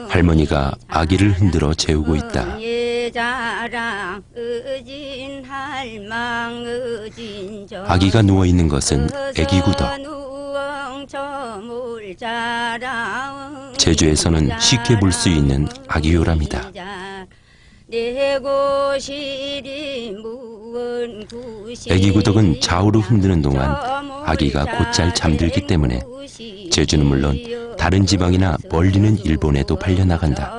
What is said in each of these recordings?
할머니가 아기를 흔들어 재우고 있다. 아기가 누워있는 것은 애기구덕. 제주에서는 쉽게 볼 수 있는 아기요람이다. 애기구덕은 좌우로 흔드는 동안 아기가 곧잘 잠들기 때문에 제주는 물론 다른 지방이나 멀리는 일본에도 팔려나간다.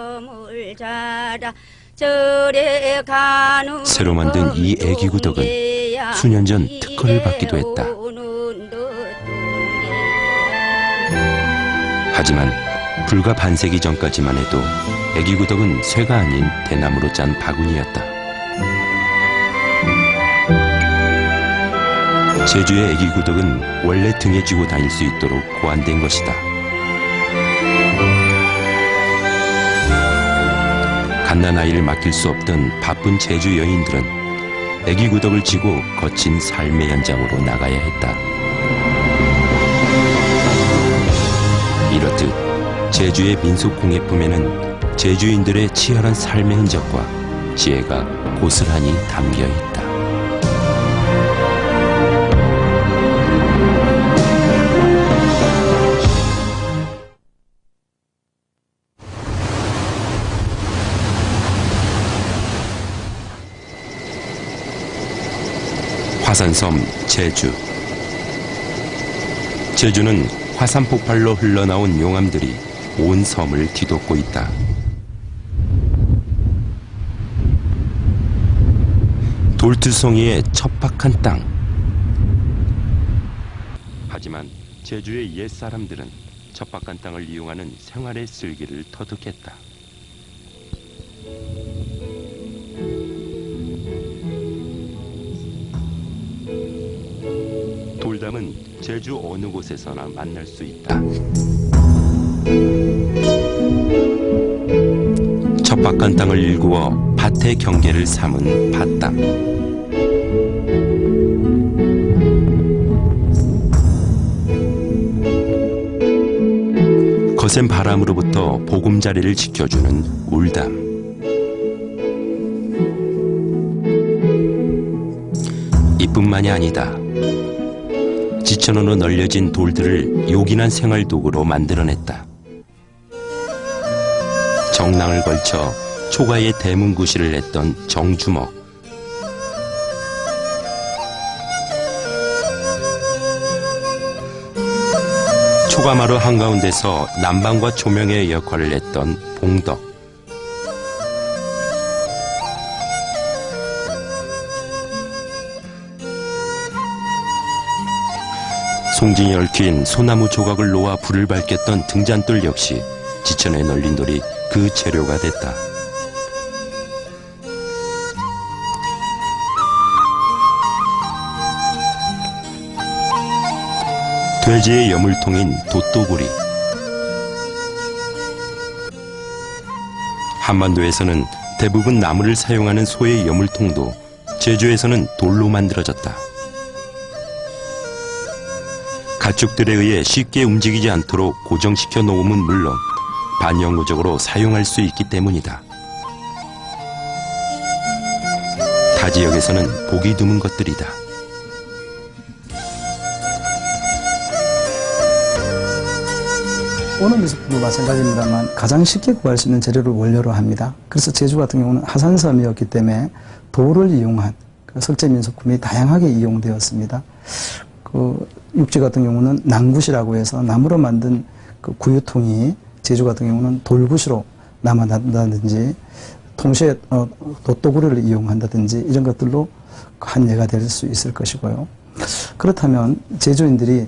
새로 만든 이 애기구덕은 수년 전 특허를 받기도 했다. 하지만 불과 반세기 전까지만 해도 애기구덕은 쇠가 아닌 대나무로 짠 바구니였다. 제주의 애기구덕은 원래 등에 쥐고 다닐 수 있도록 고안된 것이다. 갓난아이를 맡길 수 없던 바쁜 제주 여인들은 애기구덕을 쥐고 거친 삶의 현장으로 나가야 했다. 이렇듯 제주의 민속공예품에는 제주인들의 치열한 삶의 흔적과 지혜가 고스란히 담겨 있다. 화산섬 제주. 제주는 화산 폭발로 흘러나온 용암들이 온 섬을 뒤덮고 있다. 돌투성이의 척박한 땅. 하지만 제주의 옛사람들은 척박한 땅을 이용하는 생활의 슬기를 터득했다. 돌담은 제주 어느 곳에서나 만날 수 있다. 척박한 땅을 일구어 밭의 경계를 삼은 밭담. 거센 바람으로부터 보금자리를 지켜주는 울담. 이뿐만이 아니다. 지천으로 널려진 돌들을 요긴한 생활 도구로 만들어냈다. 정낭을 걸쳐 초가의 대문구시를 했던 정주먹. 초가마루 한가운데서 난방과 조명의 역할을 했던 봉덕. 송진이 얽힌 소나무 조각을 놓아 불을 밝혔던 등잔돌 역시 지천에 널린 돌이 그 재료가 됐다. 돼지의 여물통인 돛도구리. 한반도에서는 대부분 나무를 사용하는 소의 여물통도 제주에서는 돌로 만들어졌다. 가축들에 의해 쉽게 움직이지 않도록 고정시켜 놓음은 물론 반영구적으로 사용할 수 있기 때문이다. 타 지역에서는 보기 드문 것들이다. 어느 미술품도 마찬가지입니다만 가장 쉽게 구할 수 있는 재료를 원료로 합니다. 그래서 제주 같은 경우는 화산섬이었기 때문에 돌을 이용한 석재 민속품이 다양하게 이용되었습니다. 육지 같은 경우는 난굿이라고 해서 나무로 만든 그 구유통이 제주 같은 경우는 돌굿으로 남아난다든지 동시에 돛도구리를 이용한다든지 이런 것들로 한 예가 될 수 있을 것이고요. 그렇다면 제주인들이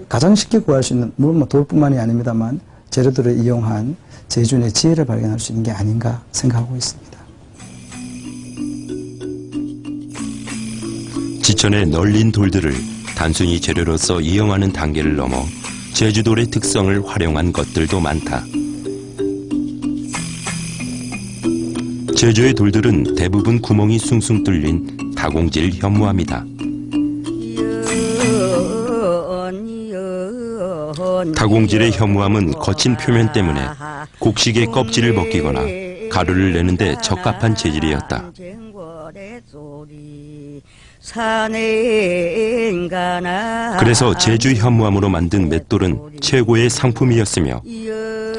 가장 쉽게 구할 수 있는, 물론 돌뿐만이 아닙니다만 재료들을 이용한 제주인의 지혜를 발견할 수 있는 게 아닌가 생각하고 있습니다. 지천에 널린 돌들을 단순히 재료로서 이용하는 단계를 넘어 제주돌의 특성을 활용한 것들도 많다. 제주의 돌들은 대부분 구멍이 숭숭 뚫린 다공질 현무암이다. 가공질의 현무암은 거친 표면 때문에 곡식의 껍질을 벗기거나 가루를 내는데 적합한 재질이었다. 그래서 제주 현무암으로 만든 맷돌은 최고의 상품이었으며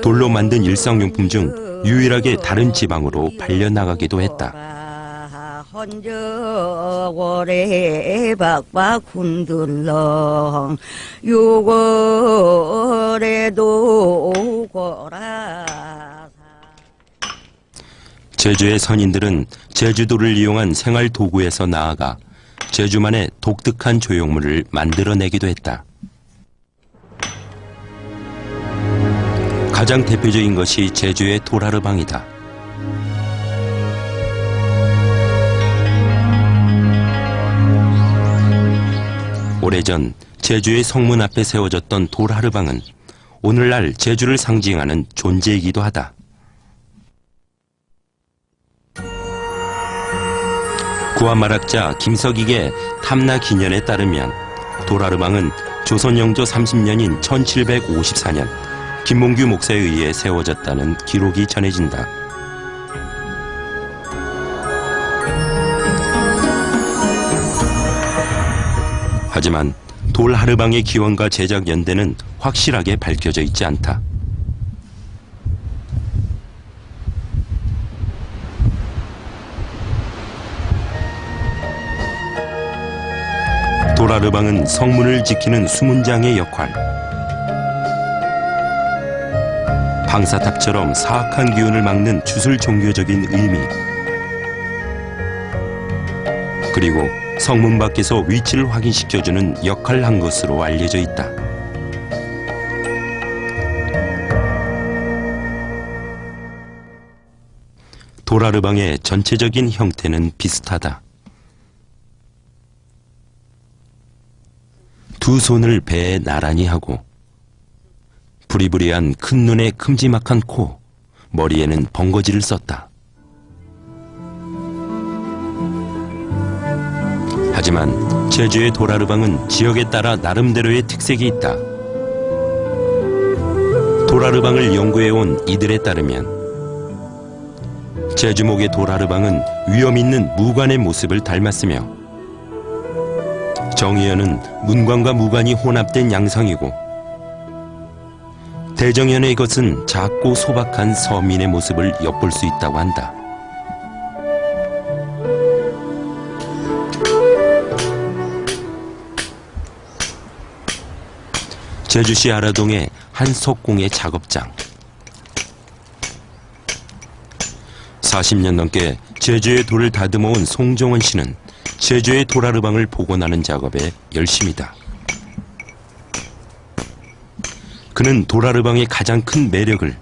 돌로 만든 일상용품 중 유일하게 다른 지방으로 팔려나가기도 했다. 헌저월에 박박 흔들렁 유월에도 오거라. 제주의 선인들은 제주도를 이용한 생활 도구에서 나아가 제주만의 독특한 조형물을 만들어내기도 했다. 가장 대표적인 것이 제주의 도라르방이다. 오래전 제주의 성문 앞에 세워졌던 도라르방은 오늘날 제주를 상징하는 존재이기도 하다. 구한말학자 김석익의 탐나기년에 따르면 도라르방은 조선 영조 30년인 1754년 김몽규 목사에 의해 세워졌다는 기록이 전해진다. 하지만 돌하르방의 기원과 제작 연대는 확실하게 밝혀져 있지 않다. 도라르방은 성문을 지키는 수문장의 역할, 방사탑처럼 사악한 기운을 막는 주술 종교적인 의미, 그리고 성문 밖에서 위치를 확인시켜주는 역할을 한 것으로 알려져 있다. 도라르방의 전체적인 형태는 비슷하다. 두 손을 배에 나란히 하고 부리부리한 큰 눈에 큼지막한 코, 머리에는 번거지를 썼다. 하지만 제주의 도라르방은 지역에 따라 나름대로의 특색이 있다. 도라르방을 연구해온 이들에 따르면 제주목의 도라르방은 위험 있는 무관의 모습을 닮았으며 정의연은 문관과 무관이 혼합된 양상이고 대정연의 것은 작고 소박한 서민의 모습을 엿볼 수 있다고 한다. 제주시 아라동의 한 석공의 작업장. 40년 넘게 제주의 돌을 다듬어온 송정원 씨는 제주의 도라르방을 복원하는 작업에 열심이다. 그는 도라르방의 가장 큰 매력을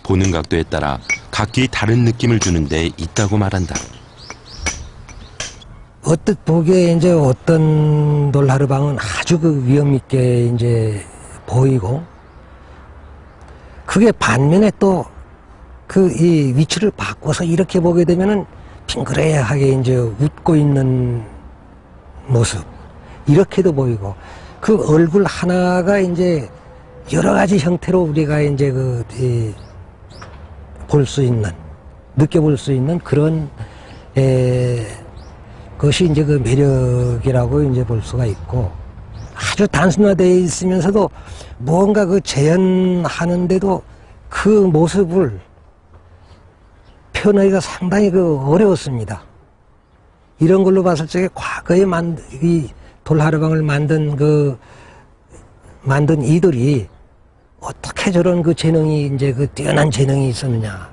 보는 각도에 따라 각기 다른 느낌을 주는 데 있다고 말한다. 어뜻 보기에 이제 어떤 도라르방은 아주 그 위험 있게 이제 보이고, 그게 반면에 또 그 이 위치를 바꿔서 이렇게 보게 되면은 빙그레하게 이제 웃고 있는 모습, 이렇게도 보이고, 그 얼굴 하나가 이제 여러 가지 형태로 우리가 이제 볼 수 있는, 느껴볼 수 있는 그런 것이 이제 그 매력이라고 이제 볼 수가 있고, 아주 단순화되어 있으면서도 뭔가 그 재현하는데도 그 모습을 표현하기가 상당히 어려웠습니다. 이런 걸로 봤을 적에 과거에 이 돌하르방을 만든 이들이 어떻게 저런 그 재능이 이제 그 뛰어난 재능이 있었느냐.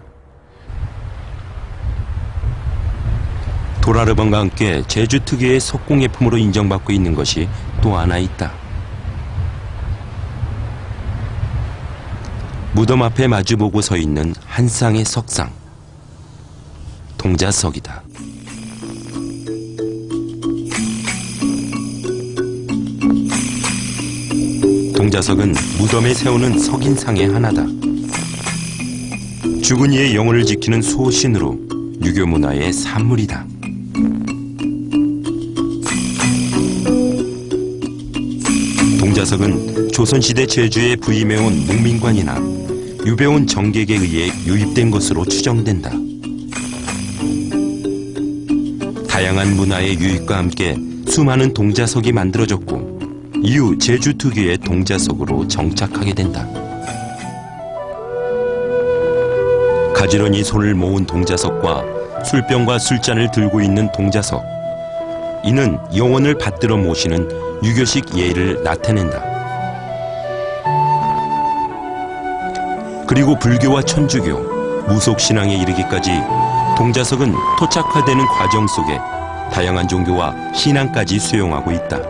도라르방과 함께 제주 특유의 석공예품으로 인정받고 있는 것이 또 하나 있다. 무덤 앞에 마주보고 서 있는 한 쌍의 석상. 동자석이다. 동자석은 무덤에 세우는 석인상의 하나다. 죽은 이의 영혼을 지키는 소신으로 유교 문화의 산물이다. 동자석은 조선시대 제주에 부임해온 문민관이나 유배온 정객에 의해 유입된 것으로 추정된다. 다양한 문화의 유입과 함께 수많은 동자석이 만들어졌고 이후 제주 특유의 동자석으로 정착하게 된다. 가지런히 손을 모은 동자석과 술병과 술잔을 들고 있는 동자석. 이는 영혼을 받들어 모시는 유교식 예의를 나타낸다. 그리고 불교와 천주교, 무속신앙에 이르기까지 동자석은 토착화되는 과정 속에 다양한 종교와 신앙까지 수용하고 있다.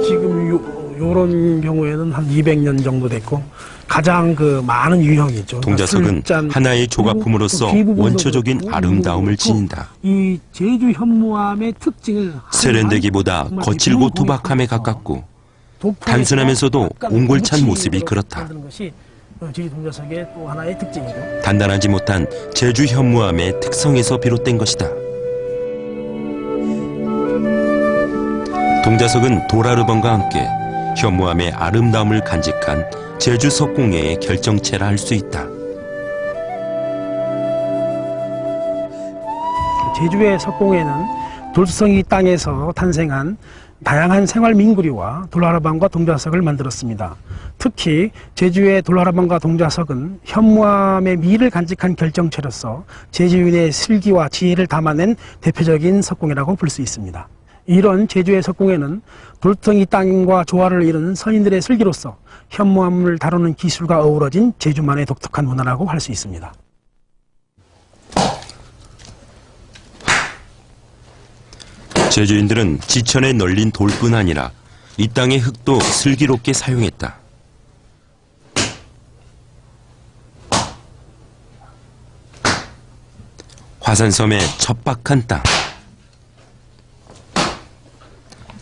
지금 요런 경우에는 한 200년 정도 됐고 가장 그 많은 유형이죠. 동자석은 술잔, 하나의 조각품으로서 원초적인 아름다움을 지닌다. 이 제주 현무암의 특징을 세련되기보다 거칠고 투박함에 가깝고 단순하면서도 옹골찬 모습이 그렇다. 제주 동자석의 또 하나의 특징이죠. 단단하지 못한 제주 현무암의 특성에서 비롯된 것이다. 동자석은 도라르번과 함께 현무암의 아름다움을 간직한 제주 석공예의 결정체라 할 수 있다. 제주의 석공예는 돌수성이 땅에서 탄생한 다양한 생활 민구리와 돌라라방과 동자석을 만들었습니다. 특히 제주의 돌라라방과 동자석은 현무암의 미를 간직한 결정체로서 제주인의 슬기와 지혜를 담아낸 대표적인 석공예라고 볼 수 있습니다. 이런 제주의 석공예는 돌덩이 땅과 조화를 이루는 선인들의 슬기로서 현무암을 다루는 기술과 어우러진 제주만의 독특한 문화라고 할 수 있습니다. 제주인들은 지천에 널린 돌뿐 아니라 이 땅의 흙도 슬기롭게 사용했다. 화산섬의 척박한 땅.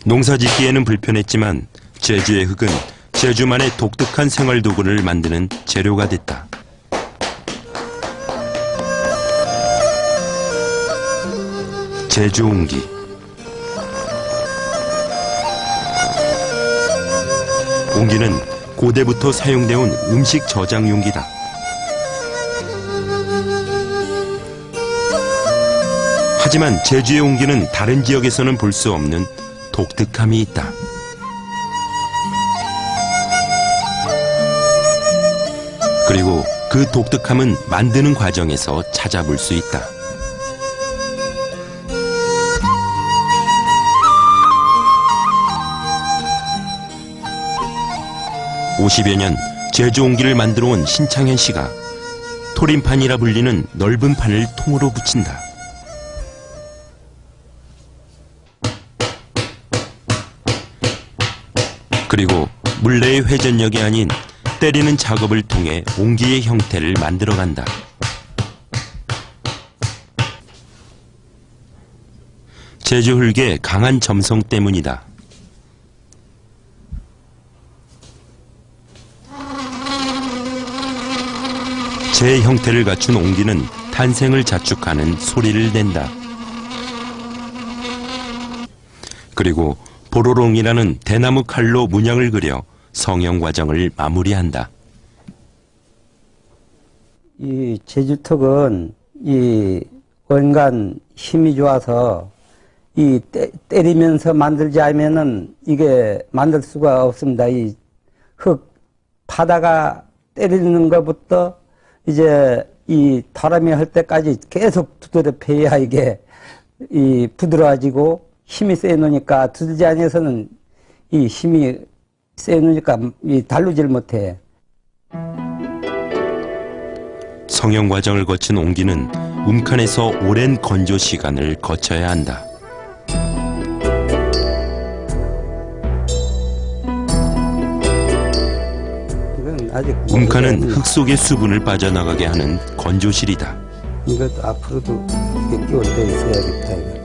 농사짓기에는 불편했지만 제주의 흙은 제주만의 독특한 생활도구를 만드는 재료가 됐다. 제주 옹기. 옹기는 고대부터 사용되어 온 음식 저장 용기다. 하지만 제주의 옹기는 다른 지역에서는 볼 수 없는 독특함이 있다. 그리고 그 독특함은 만드는 과정에서 찾아볼 수 있다. (50여 년) 제주 옹기를 만들어 온 신창현 씨가 토림판이라 불리는 넓은 판을 통으로 붙인다. 그리고 물레의 회전력이 아닌 때리는 작업을 통해 옹기의 형태를 만들어간다. 제주 흙의 강한 점성 때문이다. 제 형태를 갖춘 옹기는 탄생을 자축하는 소리를 낸다. 그리고 보로롱이라는 대나무 칼로 문양을 그려 성형 과정을 마무리한다. 이 제주턱은 이 원간 힘이 좋아서 이 때리면서 만들지 않으면은 이게 만들 수가 없습니다. 이 흙 파다가 때리는 것부터 이제 이 다람이 할 때까지 계속 두드려 패야 이게 이 부드러워지고 힘이 세 놓으니까 두들지 않아서는 이 힘이 세 놓으니까 이 다루질 못해. 성형 과정을 거친 옹기는 움칸에서 오랜 건조 시간을 거쳐야 한다. 아직 움칸은 흙 속의 수분을 빠져나가게 하는 건조실이다. 이것도 앞으로도 이게 끼워져 있어야겠다 이거.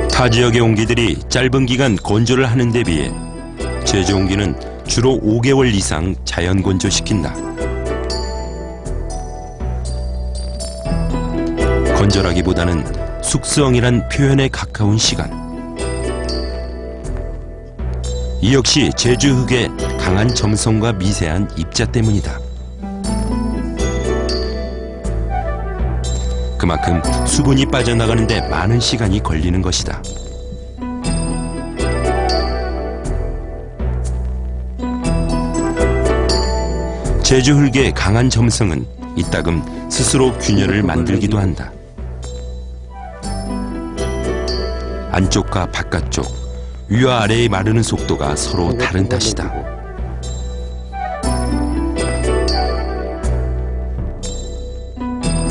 타 지역의 옹기들이 짧은 기간 건조를 하는 데 비해 제주 옹기는 주로 5개월 이상 자연 건조시킨다. 건조라기보다는 숙성이란 표현에 가까운 시간. 이 역시 제주 흙의 강한 점성과 미세한 입자 때문이다. 그만큼 수분이 빠져나가는데 많은 시간이 걸리는 것이다. 제주 흙의 강한 점성은 이따금 스스로 균열을 만들기도 한다. 안쪽과 바깥쪽, 위와 아래의 마르는 속도가 서로 다른 탓이다.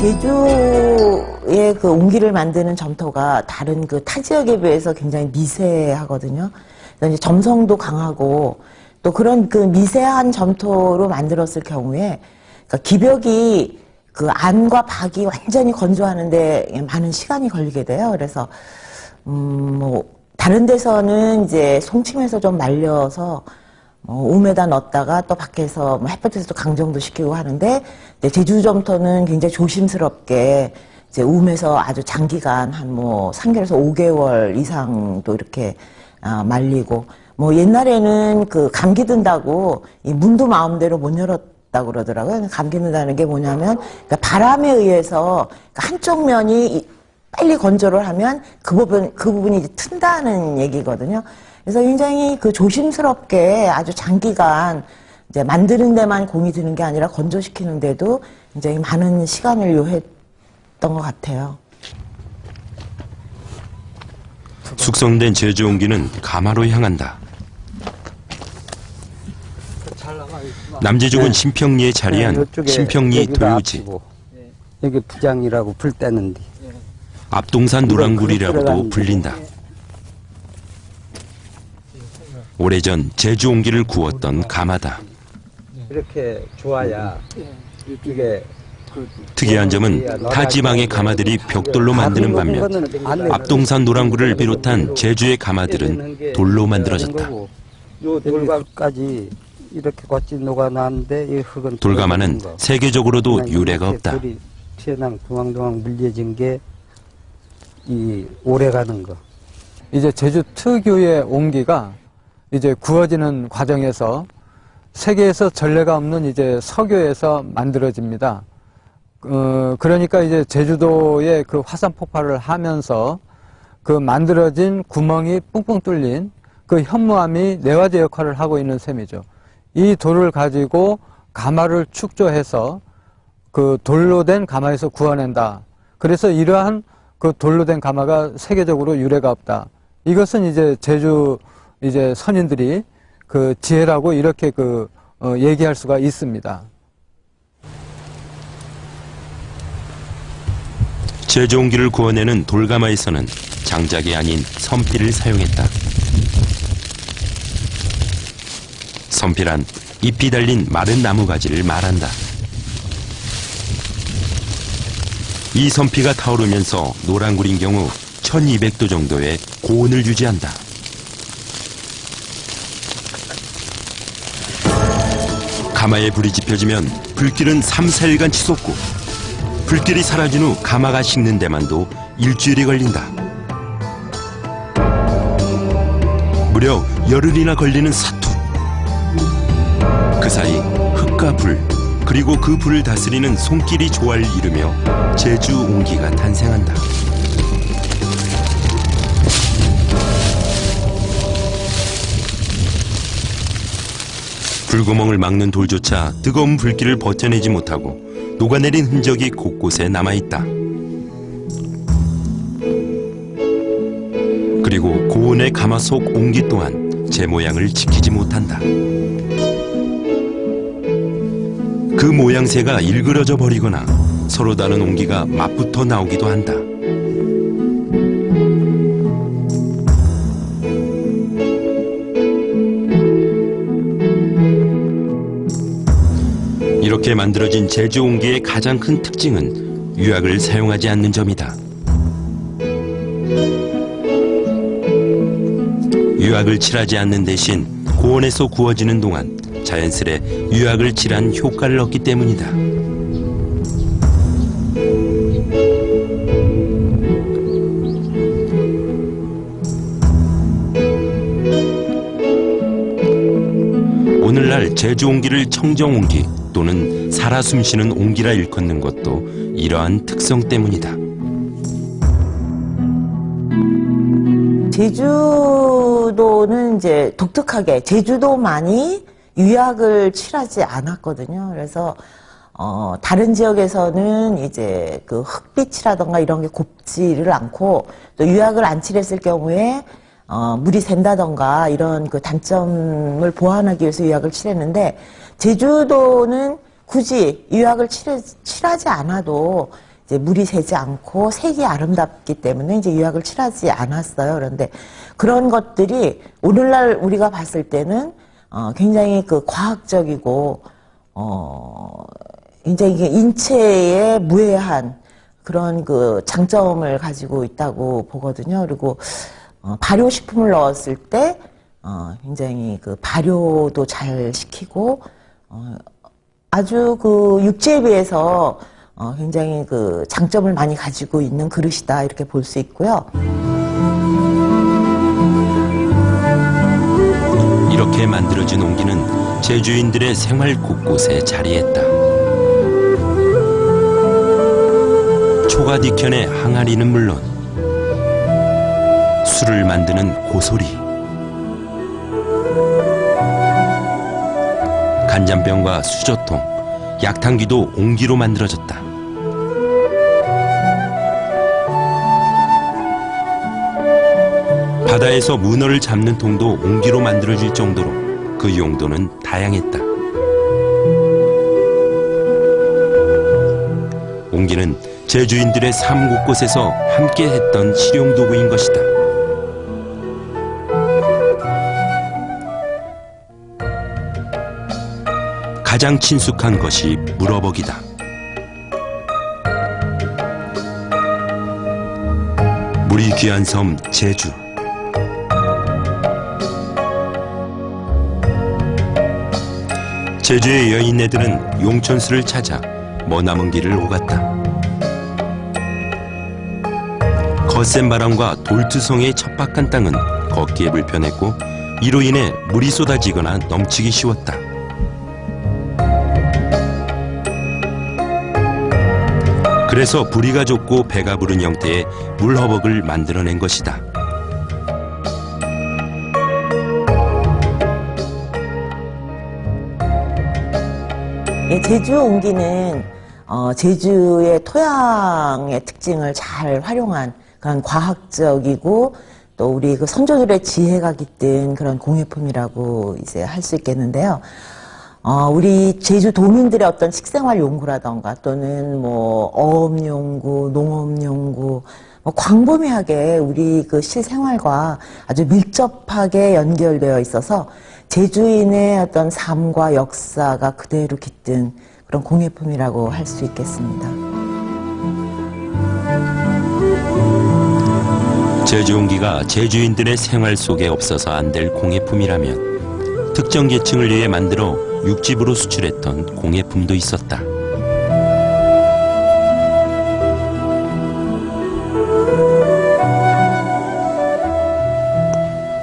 제주의 그 옹기를 만드는 점토가 다른 그 타 지역에 비해서 굉장히 미세하거든요. 그래서 이제 점성도 강하고 또 그런 그 미세한 점토로 만들었을 경우에 그러니까 기벽이 그 안과 박이 완전히 건조하는데 많은 시간이 걸리게 돼요. 그래서 뭐 다른 데서는 이제 송침해서 좀 말려서 우메다 넣었다가 또 밖에서 뭐 햇볕에서 또 강정도 시키고 하는데 제주 점토는 굉장히 조심스럽게 이제 우메서 아주 장기간 한 뭐 3개월에서 5개월 이상도 이렇게 말리고 뭐 옛날에는 그 감기 든다고 이 문도 마음대로 못 열었다고 그러더라고요. 감기 든다는 게 뭐냐면 그러니까 바람에 의해서 한쪽 면이 빨리 건조를 하면 그 부분이 이제 튼다는 얘기거든요. 그래서 굉장히 그 조심스럽게 아주 장기간 이제 만드는 데만 공이 드는 게 아니라 건조시키는 데도 굉장히 많은 시간을 요했던 것 같아요. 숙성된 제주 옹기는 가마로 향한다. 남제족은 신평리에 자리한 이쪽에 신평리 여기가 도요지, 앞이고, 여기 부장이라고 불 때는데 앞동산 노랑굴이라고도 불린다. 오래전 제주 옹기를 구웠던 가마다. 이렇게 좋아야 이게 특이한 점은 타 지방의 가마들이 벽돌로 만드는 반면 앞동산 노랑굴을 비롯한 제주의 가마들은 돌로 만들어졌다. 요 돌감까지 이렇게 거친 녹아 나는데 이 흙은 돌가마는 세계적으로도 유래가 없다. 돌이 튀어나온 동황동황 물려진 게 이 오래 가는 거. 이제 제주 특유의 옹기가 이제 구워지는 과정에서 세계에서 전례가 없는 이제 석유에서 만들어집니다. 그러니까 이제 제주도의 그 화산 폭발을 하면서 그 만들어진 구멍이 뿡뿡 뚫린 그 현무암이 내화제 역할을 하고 있는 셈이죠. 이 돌을 가지고 가마를 축조해서 그 돌로 된 가마에서 구워낸다. 그래서 이러한 그 돌로 된 가마가 세계적으로 유래가 없다. 이것은 이제 제주 이제 선인들이 그 지혜라고 이렇게 얘기할 수가 있습니다. 제주 옹기를 구워내는 돌가마에서는 장작이 아닌 선필을 사용했다. 선필한 잎이 달린 마른 나무 가지를 말한다. 이 선피가 타오르면서 노랑굴인 경우 1200도 정도의 고온을 유지한다. 가마에 불이 지펴지면 불길은 3, 4일간 치솟고 불길이 사라진 후 가마가 식는 데만도 일주일이 걸린다. 무려 열흘이나 걸리는 사투. 그 사이 흙과 불, 그리고 그 불을 다스리는 손길이 조화를 이루며 제주 옹기가 탄생한다. 불구멍을 막는 돌조차 뜨거운 불길을 버텨내지 못하고 녹아내린 흔적이 곳곳에 남아있다. 그리고 고온의 가마 속 옹기 또한 제 모양을 지키지 못한다. 그 모양새가 일그러져 버리거나 서로 다른 옹기가 맞붙어 나오기도 한다. 이렇게 만들어진 제주 옹기의 가장 큰 특징은 유약을 사용하지 않는 점이다. 유약을 칠하지 않는 대신 고온에서 구워지는 동안 자연스레 유약을 칠한 효과를 얻기 때문이다. 오늘날 제주 옹기를 청정 옹기 또는 살아 숨쉬는 옹기라 일컫는 것도 이러한 특성 때문이다. 제주도는 이제 독특하게 제주도만이 유약을 칠하지 않았거든요. 그래서 다른 지역에서는 이제 그 흙빛이라던가 이런 게 곱지를 않고 또 유약을 안 칠했을 경우에 물이 샌다던가 이런 그 단점을 보완하기 위해서 유약을 칠했는데 제주도는 굳이 유약을 칠하지 않아도 이제 물이 새지 않고 색이 아름답기 때문에 이제 유약을 칠하지 않았어요. 그런데 그런 것들이 오늘날 우리가 봤을 때는 굉장히 그 과학적이고 굉장히 인체에 무해한 그런 그 장점을 가지고 있다고 보거든요. 그리고 발효식품을 넣었을 때 굉장히 그 발효도 잘 시키고 아주 그 육지에 비해서 굉장히 그 장점을 많이 가지고 있는 그릇이다 이렇게 볼 수 있고요. 이렇게 만들어진 옹기는 제주인들의 생활 곳곳에 자리했다. 초가디견의 항아리는 물론 술을 만드는 고소리, 간장병과 수저통, 약탕기도 옹기로 만들어졌다. 바다에서 문어를 잡는 통도 옹기로 만들어질 정도로 그 용도는 다양했다. 옹기는 제주인들의 삶 곳곳에서 함께 했던 실용도구인 것이다. 가장 친숙한 것이 물어버기다. 물이 귀한 섬 제주. 제주의 여인네들은 용천수를 찾아 머나먼 길을 오갔다. 거센 바람과 돌투성의 척박한 땅은 걷기에 불편했고 이로 인해 물이 쏟아지거나 넘치기 쉬웠다. 그래서 부리가 좁고 배가 부른 형태의 물허벅을 만들어낸 것이다. 제주 옹기는 제주의 토양의 특징을 잘 활용한 그런 과학적이고 또 우리 그 선조들의 지혜가 깃든 그런 공예품이라고 이제 할 수 있겠는데요. 우리 제주 도민들의 어떤 식생활 연구라던가 또는 뭐 어업 연구, 농업 연구, 광범위하게 우리 그 실생활과 아주 밀접하게 연결되어 있어서 제주인의 어떤 삶과 역사가 그대로 깃든 그런 공예품이라고 할 수 있겠습니다. 제주 옹기가 제주인들의 생활 속에 없어서 안 될 공예품이라면 특정 계층을 위해 만들어 육지부로 수출했던 공예품도 있었다.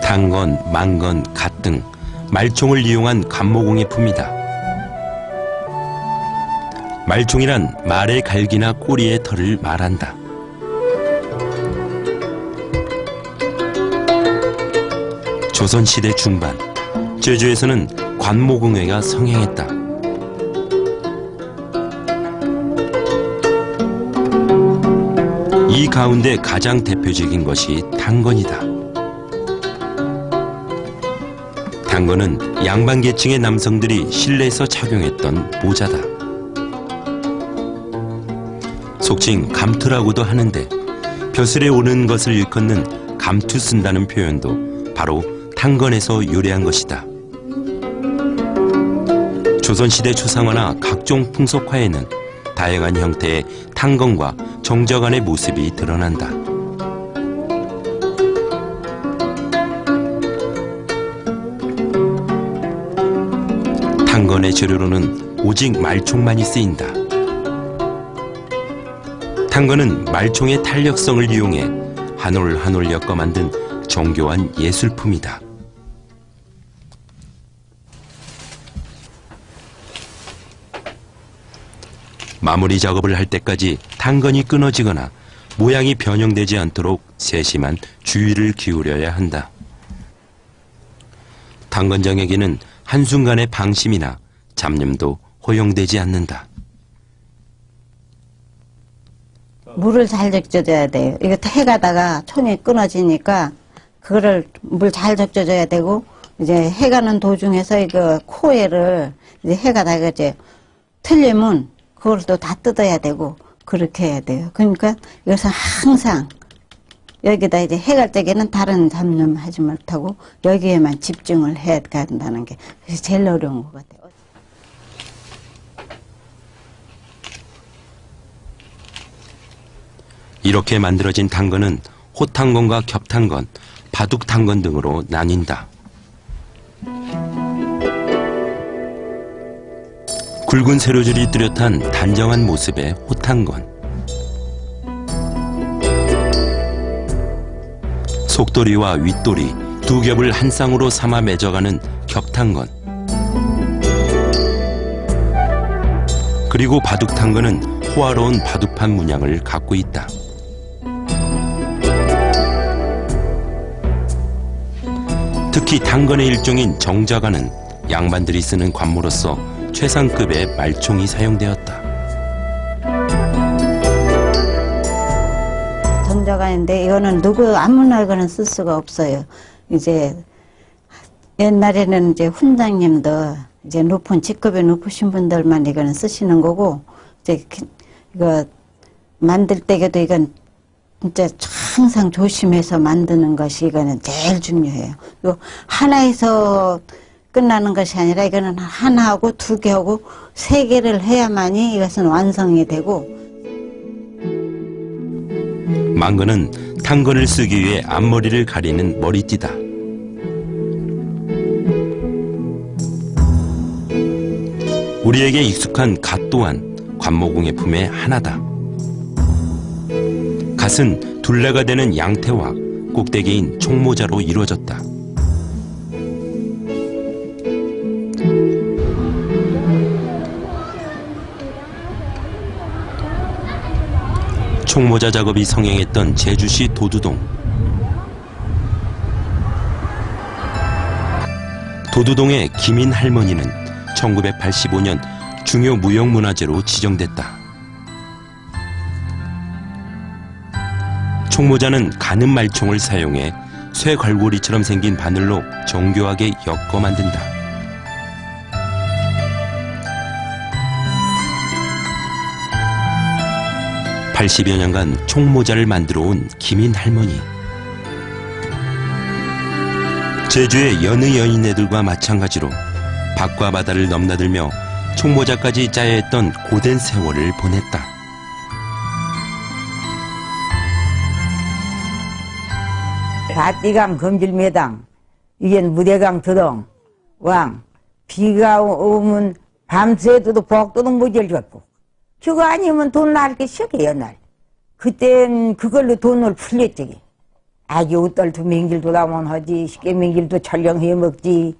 당건, 망건, 갓 등 말총을 이용한 간모공예품이다. 말총이란 말의 갈기나 꼬리의 털을 말한다. 조선시대 중반, 제주에서는 관모공예가 성행했다. 이 가운데 가장 대표적인 것이 당건이다. 당건은 양반계층의 남성들이 실내에서 착용했던 모자다. 속칭 감투라고도 하는데 벼슬에 오는 것을 일컫는 감투 쓴다는 표현도 바로 당건에서 유래한 것이다. 조선시대 초상화나 각종 풍속화에는 다양한 형태의 당건과 정자간의 모습이 드러난다. 당건의 재료로는 오직 말총만이 쓰인다. 당건은 말총의 탄력성을 이용해 한 올 한 올 엮어 만든 정교한 예술품이다. 마무리 작업을 할 때까지 당건이 끊어지거나 모양이 변형되지 않도록 세심한 주의를 기울여야 한다. 당건정에게는 한순간의 방심이나 잡념도 허용되지 않는다. 물을 잘 적셔줘야 돼요. 이거 해가다가 촌이 끊어지니까 그거를 물 잘 적셔줘야 되고, 이제 해가는 도중에서 이거 코에를 이제 해가다가 이제 틀리면 그걸 또 다 뜯어야 되고 그렇게 해야 돼요. 그러니까 이것은 항상 여기다 이제 해갈 적에는 다른 잡념 하지 못하고 여기에만 집중을 해야 된다는 게 제일 어려운 것 같아요. 이렇게 만들어진 당건은 호당건과 겹당건, 바둑당건 등으로 나뉜다. 굵은 세로줄이 뚜렷한 단정한 모습의 호당건. 속도리와 윗도리 두 겹을 한 쌍으로 삼아 맺어가는 겹당건. 그리고 바둑당건은 호화로운 바둑판 문양을 갖고 있다. 특히 당건의 일종인 정자관은 양반들이 쓰는 관모로서 최상급의 말총이 사용되었다. 정자관인데 이거는 누구 아무나 이거는 쓸 수가 없어요. 이제 옛날에는 이제 훈장님도 이제 높은 직급이 높으신 분들만 이거는 쓰시는 거고, 이제 이거 만들 때에도 이건 진짜 항상 조심해서 만드는 것이 이거는 제일 중요해요. 이거 하나에서 끝나는 것이 아니라 이거는 하나하고 두 개하고 세 개를 해야만이 이것은 완성이 되고. 망건은 당건을 쓰기 위해 앞머리를 가리는 머리띠다. 우리에게 익숙한 갓 또한 관모궁의 품의 하나다. 갓은 둘레가 되는 양태와 꼭대기인 총모자로 이루어졌다. 총모자 작업이 성행했던 제주시 도두동. 도두동의 김인 할머니는 1985년 중요 무형문화재로 지정됐다. 총모자는 가는 말총을 사용해 쇠 갈고리처럼 생긴 바늘로 정교하게 엮어 만든다. (80여 년간) 총모자를 만들어 온 김인 할머니. 제주의 여느 여인네들과 마찬가지로 밖과 바다를 넘나들며 총모자까지 짜야 했던 고된 세월을 보냈다. 밭디강 금질매당, 이겐 무대강 드덩, 왕, 비가 오면 밤새도 복도도 모질 줬고, 그거 아니면 돈 날 게 시작해요, 날. 그땐 그걸로 돈을 풀렸지. 아기 옷들도 맹길도 나면 하지, 쉽게 맹길도 촬영해 먹지.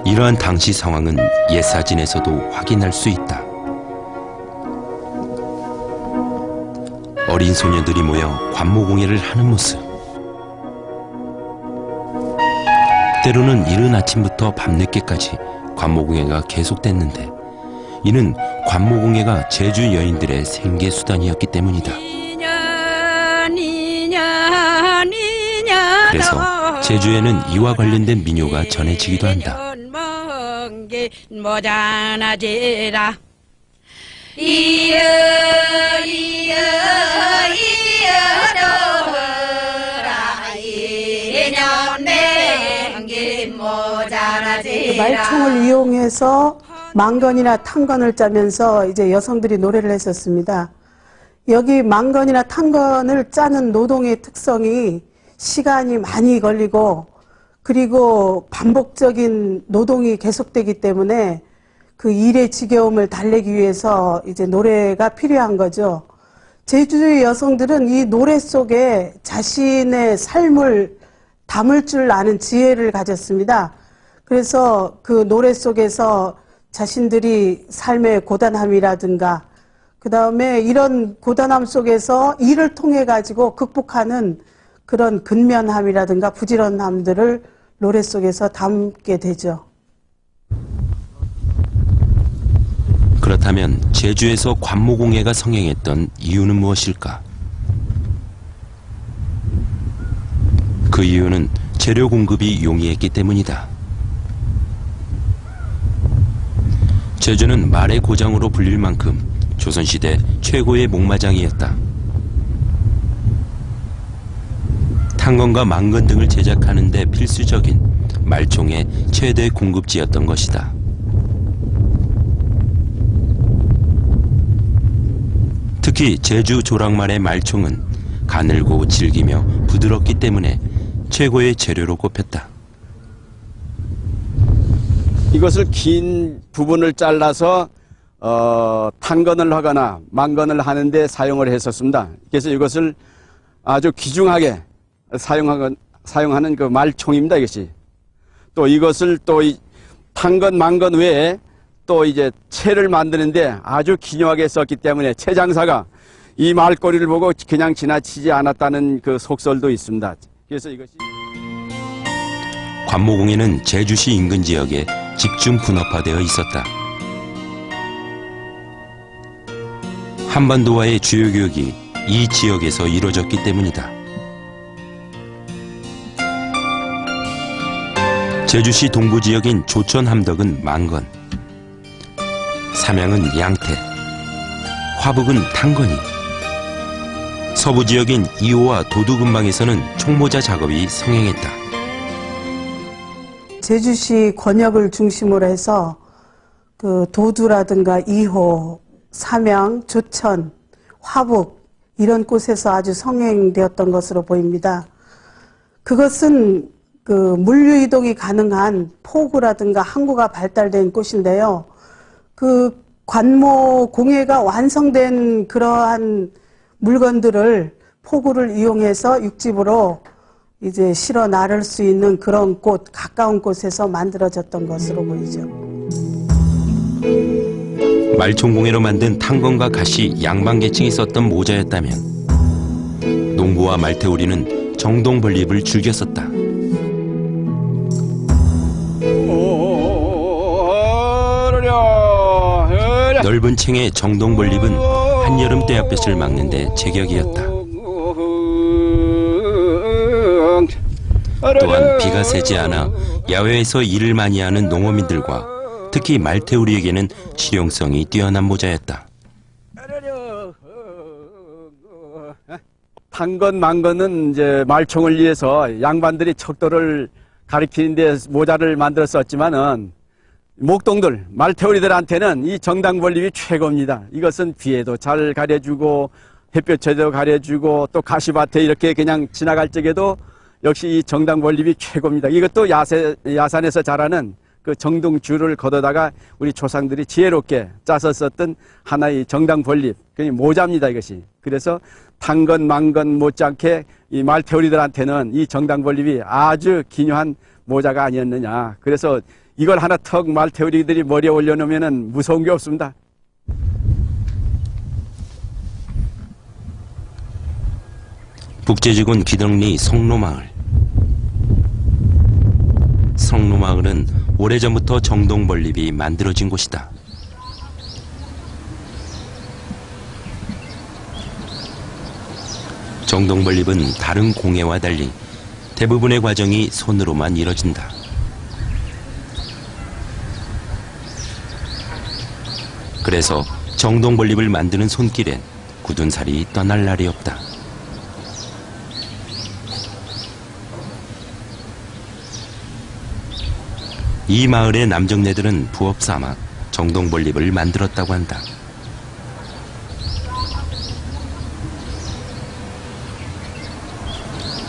이러한 당시 상황은 옛사진에서도 확인할 수 있다. 어린 소녀들이 모여 관모공예를 하는 모습. 때로는 이른 아침부터 밤늦게까지 관모공예가 계속됐는데, 이는 관모공예가 제주 여인들의 생계수단이었기 때문이다. 그래서 제주에는 이와 관련된 민요가 전해지기도 한다. 모자나지라 이어 이어 이어라 이년맹기 모자나지라. 말총을 이용해서 망건이나 탄건을 짜면서 이제 여성들이 노래를 했었습니다. 여기 망건이나 탄건을 짜는 노동의 특성이 시간이 많이 걸리고, 그리고 반복적인 노동이 계속되기 때문에 그 일의 지겨움을 달래기 위해서 이제 노래가 필요한 거죠. 제주의 여성들은 이 노래 속에 자신의 삶을 담을 줄 아는 지혜를 가졌습니다. 그래서 그 노래 속에서 자신들이 삶의 고단함이라든가 그 다음에 이런 고단함 속에서 일을 통해 가지고 극복하는 그런 근면함이라든가 부지런함들을 노래 속에서 담게 되죠. 그렇다면 제주에서 관모공예가 성행했던 이유는 무엇일까? 그 이유는 재료 공급이 용이했기 때문이다. 제주는 말의 고장으로 불릴 만큼 조선시대 최고의 목마장이었다. 탄건과 망건 등을 제작하는 데 필수적인 말총의 최대 공급지였던 것이다. 특히 제주 조랑말의 말총은 가늘고 질기며 부드럽기 때문에 최고의 재료로 꼽혔다. 이것을 긴 부분을 잘라서 탄건을 하거나 망건을 하는데 사용을 했었습니다. 그래서 이것을 아주 귀중하게 사용하는 그 말총입니다. 이것이 또 이것을 또 탄건 망건 외에 또 이제 채를 만드는데 아주 기묘하게 썼기 때문에 채 장사가 이 말거리를 보고 그냥 지나치지 않았다는 그 속설도 있습니다. 그래서 이것이 관모공예는 제주시 인근 지역에 집중 분업화되어 있었다. 한반도와의 주요 교역이 이 지역에서 이루어졌기 때문이다. 제주시 동부 지역인 조천 함덕은 망건, 삼양은 양태, 화북은 탄건이, 서부 지역인 이호와 도두근방에서는 총모자 작업이 성행했다. 제주시 권역을 중심으로 해서 그 도두라든가 이호, 삼양, 조천, 화북 이런 곳에서 아주 성행되었던 것으로 보입니다. 그것은 그 물류 이동이 가능한 포구라든가 항구가 발달된 곳인데요. 그 관모 공예가 완성된 그러한 물건들을 포구를 이용해서 육지부로 이제 실어 나를 수 있는 그런 곳, 가까운 곳에서 만들어졌던 것으로 보이죠. 말총공예로 만든 탄건과 갓이 양반계층이 썼던 모자였다면 농부와 말태우리는 정동벌립을 즐겨 썼다. 넓은 챙의 정동벌립은 한여름 떼약볕을 막는 데 제격이었다. 또한 비가 새지 않아 야외에서 일을 많이 하는 농어민들과 특히 말태우리에게는 실용성이 뛰어난 모자였다. 탄건 망건은 이제 말총을 위해서 양반들이 척도를 가리키는데 모자를 만들었었지만은 목동들, 말태우리들한테는 이 정당벌립이 최고입니다. 이것은 비에도 잘 가려주고 햇볕에도 가려주고 또 가시밭에 이렇게 그냥 지나갈 적에도 역시 이 정당벌립이 최고입니다. 이것도 야산에서 자라는 그 정동줄을 걷어다가 우리 조상들이 지혜롭게 짜서 썼던 하나의 정당벌립, 그냥 모자입니다, 이것이. 그래서 탄건, 망건 못지않게 이 말태우리들한테는 이 정당벌립이 아주 기묘한 모자가 아니었느냐. 그래서 이걸 하나 턱 말태우리들이 머리에 올려놓으면 무서운 게 없습니다. 북제주군 기덕리 성로마을. 성로마을은 오래전부터 정동벌립이 만들어진 곳이다. 정동벌립은 다른 공예와 달리 대부분의 과정이 손으로만 이뤄진다. 그래서 정동벌립을 만드는 손길엔 굳은 살이 떠날 날이 없다. 이 마을의 남정네들은 부업 삼아 정동벌립을 만들었다고 한다.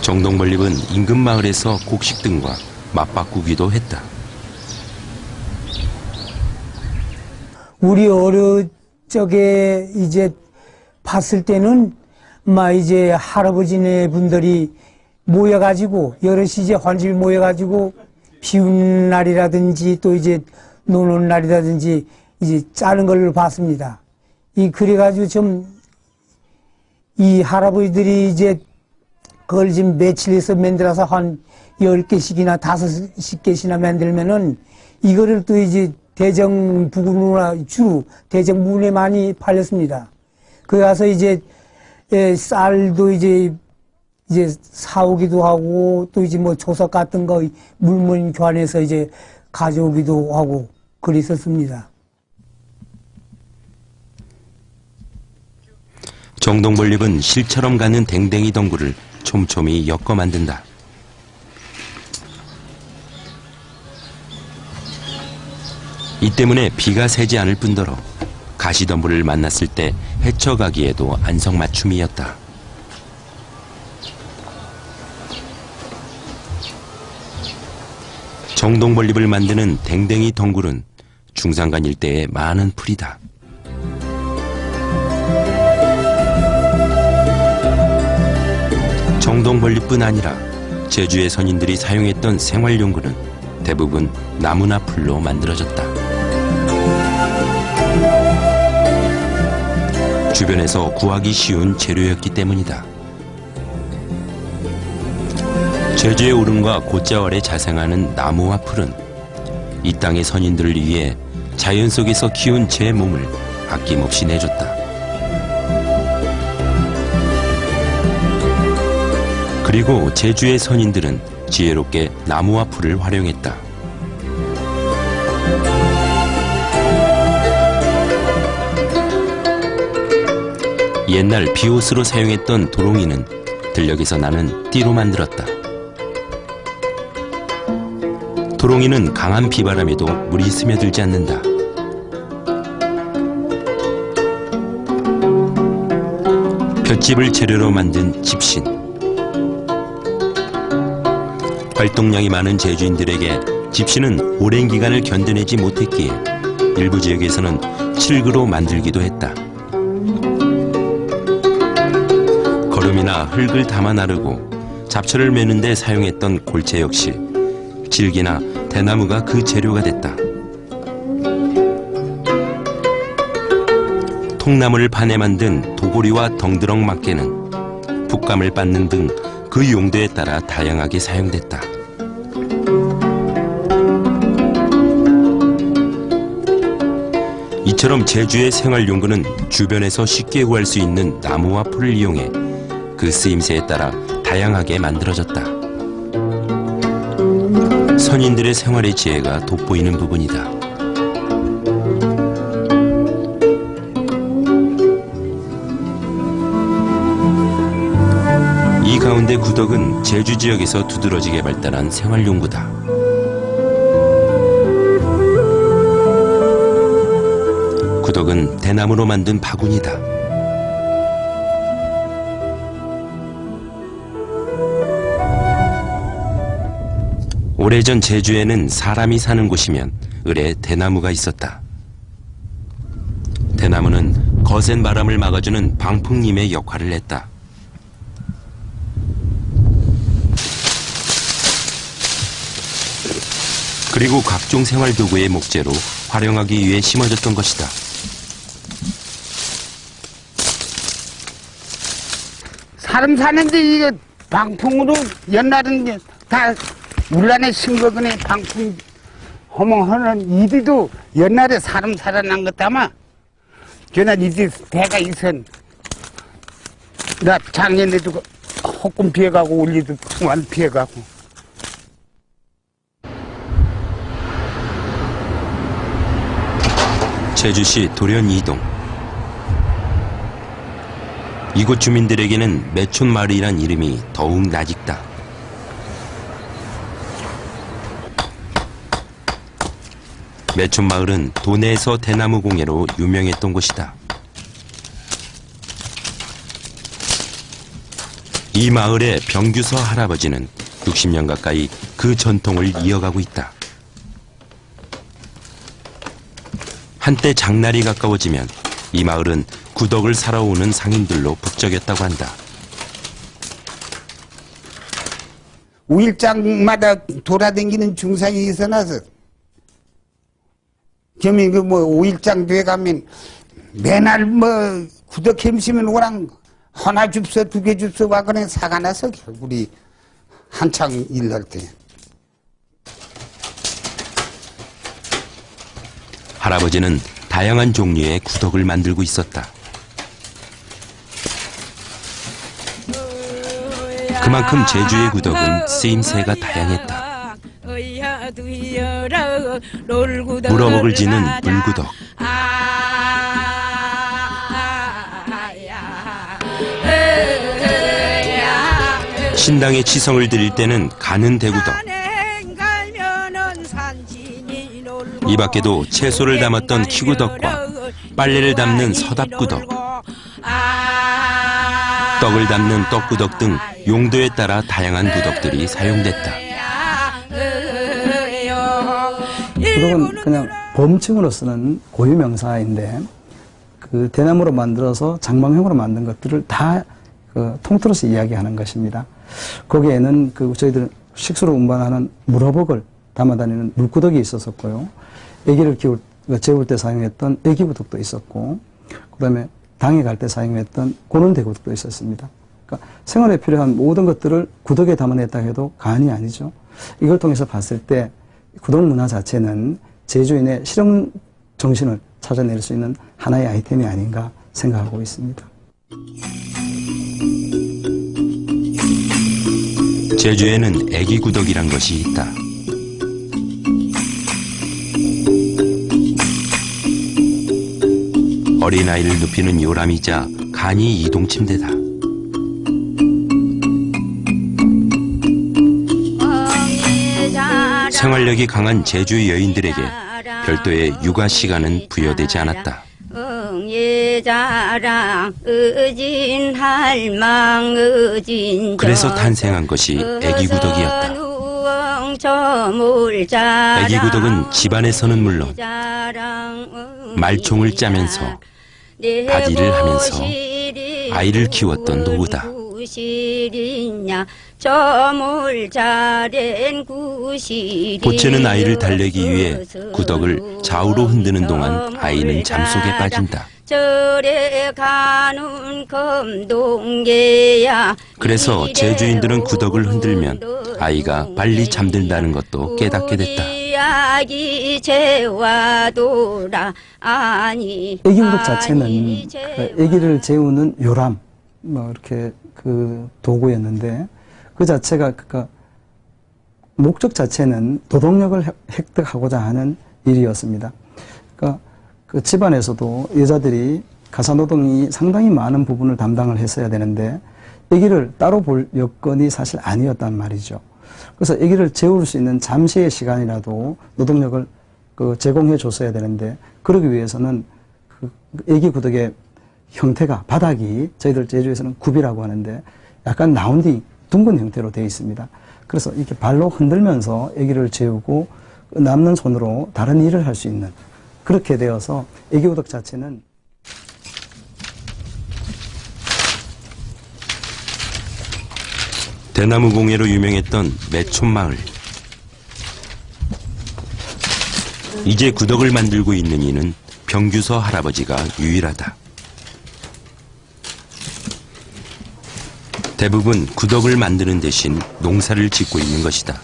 정동벌립은 인근 마을에서 곡식 등과 맞바꾸기도 했다. 우리 어려 적에 이제 봤을 때는 막 이제 할아버지네 분들이 모여가지고 여럿이 이제 환집이 모여가지고 비운 날이라든지 또 이제 노는 날이라든지 이제 짜는 걸 봤습니다. 그래가지고 좀 이 할아버지들이 이제 그걸 지금 며칠에서 만들어서 한 10개씩이나 5개씩이나 만들면은 이거를 또 이제 대정 부근이나 주로 대정 부근에 많이 팔렸습니다. 거기 가서 이제 쌀도 이제 사오기도 하고 또 이제 뭐 조석 같은 거 물건 교환해서 이제 가져오기도 하고 그랬었습니다. 정동벌립은 실처럼 가는 댕댕이 덩굴을 촘촘히 엮어 만든다. 이 때문에 비가 새지 않을 뿐더러 가시덤불을 만났을 때 헤쳐가기에도 안성맞춤이었다. 정동벌립을 만드는 댕댕이 덩굴은 중산간 일대에 많은 풀이다. 정동벌립뿐 아니라 제주의 선인들이 사용했던 생활용구는 대부분 나무나 풀로 만들어졌다. 주변에서 구하기 쉬운 재료였기 때문이다. 제주의 오름과 곧자월에 자생하는 나무와 풀은 이 땅의 선인들을 위해 자연 속에서 키운 제 몸을 아낌없이 내줬다. 그리고 제주의 선인들은 지혜롭게 나무와 풀을 활용했다. 옛날 비옷으로 사용했던 도롱이는 들녘에서 나는 띠로 만들었다. 도롱이는 강한 비바람에도 물이 스며들지 않는다. 볏짚을 재료로 만든 집신. 활동량이 많은 제주인들에게 집신은 오랜 기간을 견뎌내지 못했기에 일부 지역에서는 칠구로 만들기도 했다. 거름이나 흙을 담아 나르고 잡초를 매는 데 사용했던 골채 역시 질기나 대나무가 그 재료가 됐다. 통나무를 파내 만든 도고리와 덩드렁 막개는 붓감을 빻는 등 그 용도에 따라 다양하게 사용됐다. 이처럼 제주의 생활용구는 주변에서 쉽게 구할 수 있는 나무와 풀을 이용해 그 쓰임새에 따라 다양하게 만들어졌다. 선인들의 생활의 지혜가 돋보이는 부분이다. 이 가운데 구덕은 제주 지역에서 두드러지게 발달한 생활용구다. 구덕은 대나무로 만든 바구니다. 오래전 제주에는 사람이 사는 곳이면 을에 대나무가 있었다. 대나무는 거센 바람을 막아주는 방풍림의 역할을 했다. 그리고 각종 생활도구의 목재로 활용하기 위해 심어졌던 것이다. 사람 사는데 이게 방풍으로 옛날에는 다 울란에 심거거니 방풍 허멍하는 이들도 옛날에 사람 살아난 것 아마 그날 이들 대가 있은 나 작년에도 헛꿈 피해가고 올리도 풍환 피해가고 제주시 도련 이동. 이곳 주민들에게는 매촌마을이란 이름이 더욱 낯익다. 매촌마을은 도내에서 대나무 공예로 유명했던 곳이다. 이 마을의 병규서 할아버지는 60년 가까이 그 전통을 이어가고 있다. 한때 장날이 가까워지면 이 마을은 구덕을 사러 오는 상인들로 북적였다고 한다. 5일장마다 돌아다니는 중상이 있어놔서 겸이 그 뭐 5일장 돼 가면 매날 뭐 구덕 햄시면 오랑 하나 줍서 2개 줍서 와 그냥 사가 나서 우리 한창 일할 때. 할아버지는 다양한 종류의 구덕을 만들고 있었다. 그만큼 제주의 구덕은 쓰임새가 다양했다. 물어먹을 지는 물구덕, 신당에 치성을 드릴 때는 가는 대구덕, 이 밖에도 채소를 담았던 키구덕과 빨래를 담는 서답구덕, 떡을 담는 떡구덕 등 용도에 따라 다양한 구덕들이 사용됐다. 구덕은 그냥 범칭으로 쓰는 고유명사인데 그 대나무로 만들어서 장방형으로 만든 것들을 다 통틀어서 이야기하는 것입니다. 거기에는 저희들 식수로 운반하는 물어복을 담아다니는 물구덕이 있었고요. 애기를 재울 때 사용했던 애기구덕도 있었고, 그 다음에 당에 갈 때 사용했던 고는대구덕도 있었습니다. 그러니까 생활에 필요한 모든 것들을 구덕에 담아냈다 해도 과언이 아니죠. 이걸 통해서 봤을 때 구덕 문화 자체는 제주인의 실용 정신을 찾아낼 수 있는 하나의 아이템이 아닌가 생각하고 있습니다. 제주에는 애기구덕이란 것이 있다. 어린아이를 눕히는 요람이자 간이 이동 침대다. 생활력이 강한 제주 여인들에게 별도의 육아 시간은 부여되지 않았다. 그래서 탄생한 것이 애기구덕이었다. 애기구덕은 집안에서는 물론 말총을 짜면서 바디를 하면서 아이를 키웠던 노부다. 보채는 아이를 달래기 위해 구덕을 좌우로 흔드는 동안 아이는 잠속에 빠진다. 그래서 제주인들은 구덕을 흔들면 아이가 빨리 잠든다는 것도 깨닫게 됐다. 애기구덕 자체는 애기를 재우는 요람, 이렇게 도구였는데 그 자체가 목적 자체는 노동력을 획득하고자 하는 일이었습니다. 그러니까 그 집안에서도 여자들이 가사노동이 상당히 많은 부분을 담당을 했어야 되는데 아기를 따로 볼 여건이 사실 아니었단 말이죠. 그래서 아기를 재울 수 있는 잠시의 시간이라도 노동력을 제공해 줬어야 되는데 그러기 위해서는 아기 구덕의 형태가 바닥이 저희들 제주에서는 굽이라고 하는데 약간 라운딩 둥근 형태로 되어 있습니다. 그래서 이렇게 발로 흔들면서 아기를 재우고 남는 손으로 다른 일을 할 수 있는 그렇게 되어서 애기구덕 자체는 대나무 공예로 유명했던 매촌마을. 이제 구덕을 만들고 있는 이는 병규서 할아버지가 유일하다. 대부분 구덕을 만드는 대신 농사를 짓고 있는 것이다.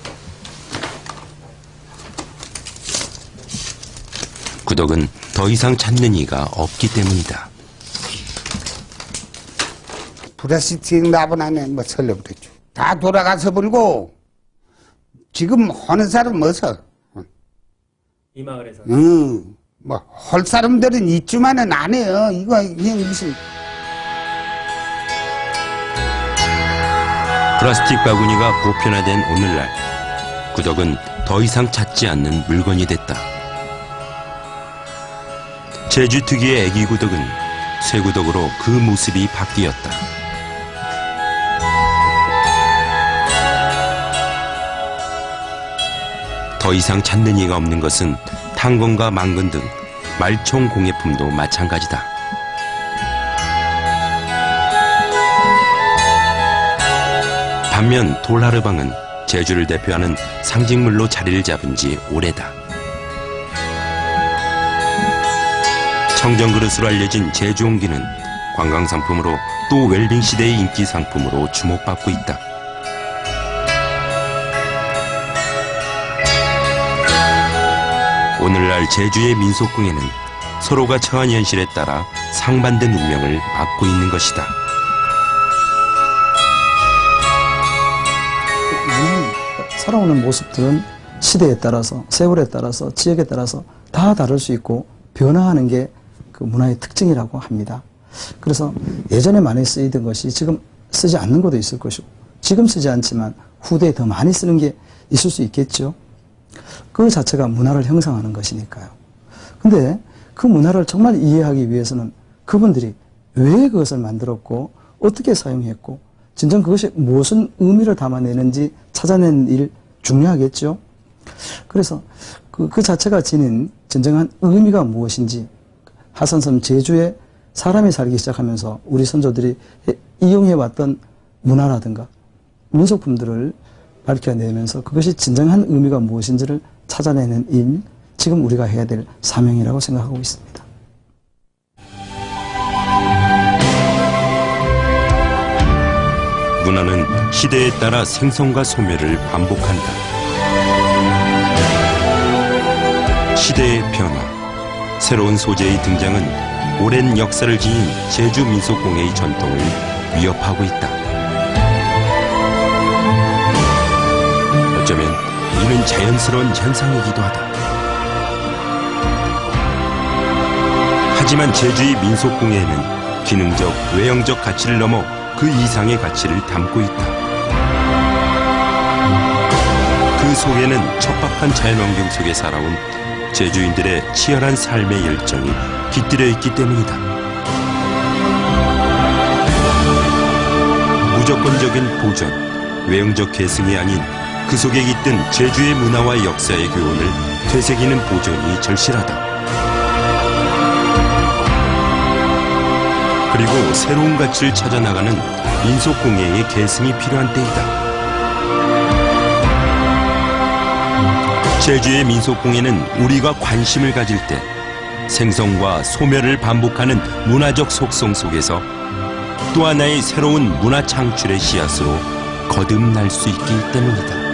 구덕은 더 이상 찾는 이가 없기 때문이다. 플라스틱 나분 안에 뭐 설려버렸죠. 다 돌아가서 버리고 지금 하는 사람 없어. 이 마을에서? 뭐 할 사람들은 있지만은 안 해요. 이거 그냥 무슨 플라스틱 바구니가 보편화된 오늘날 구덕은 더 이상 찾지 않는 물건이 됐다. 제주 특유의 애기구덕은 쇠구덕으로 그 모습이 바뀌었다. 더 이상 찾는 이가 없는 것은 탄건과 망건 등 말총 공예품도 마찬가지다. 반면 돌하르방은 제주를 대표하는 상징물로 자리를 잡은 지 오래다. 청정그릇으로 알려진 제주 옹기는 관광상품으로 또 웰빙 시대의 인기 상품으로 주목받고 있다. 오늘날 제주의 민속궁에는 서로가 처한 현실에 따라 상반된 운명을 받고 있는 것이다. 살아오는 모습들은 시대에 따라서, 세월에 따라서, 지역에 따라서 다 다를 수 있고 변화하는 게 그 문화의 특징이라고 합니다. 그래서 예전에 많이 쓰이던 것이 지금 쓰지 않는 것도 있을 것이고, 지금 쓰지 않지만 후대에 더 많이 쓰는 게 있을 수 있겠죠. 그 자체가 문화를 형성하는 것이니까요. 근데 그 문화를 정말 이해하기 위해서는 그분들이 왜 그것을 만들었고 어떻게 사용했고 진정 그것이 무슨 의미를 담아내는지 찾아내는 일 중요하겠죠. 그래서 그 자체가 지닌 진정한 의미가 무엇인지 하산섬 제주에 사람이 살기 시작하면서 우리 선조들이 이용해왔던 문화라든가 민속품들을 밝혀내면서 그것이 진정한 의미가 무엇인지를 찾아내는 일, 지금 우리가 해야 될 사명이라고 생각하고 있습니다. 문화는 시대에 따라 생성과 소멸을 반복한다. 시대의 변화, 새로운 소재의 등장은 오랜 역사를 지닌 제주 민속공예의 전통을 위협하고 있다. 어쩌면 이는 자연스러운 현상이기도 하다. 하지만 제주의 민속공예에는 기능적, 외형적 가치를 넘어 그 이상의 가치를 담고 있다. 그 속에는 척박한 자연환경 속에 살아온 제주인들의 치열한 삶의 열정이 깃들여 있기 때문이다. 무조건적인 보존, 외형적 계승이 아닌 그 속에 깃든 제주의 문화와 역사의 교훈을 되새기는 보존이 절실하다. 그리고 새로운 가치를 찾아나가는 민속공예의 계승이 필요한 때이다. 제주의 민속공예는 우리가 관심을 가질 때 생성과 소멸을 반복하는 문화적 속성 속에서 또 하나의 새로운 문화 창출의 씨앗으로 거듭날 수 있기 때문이다.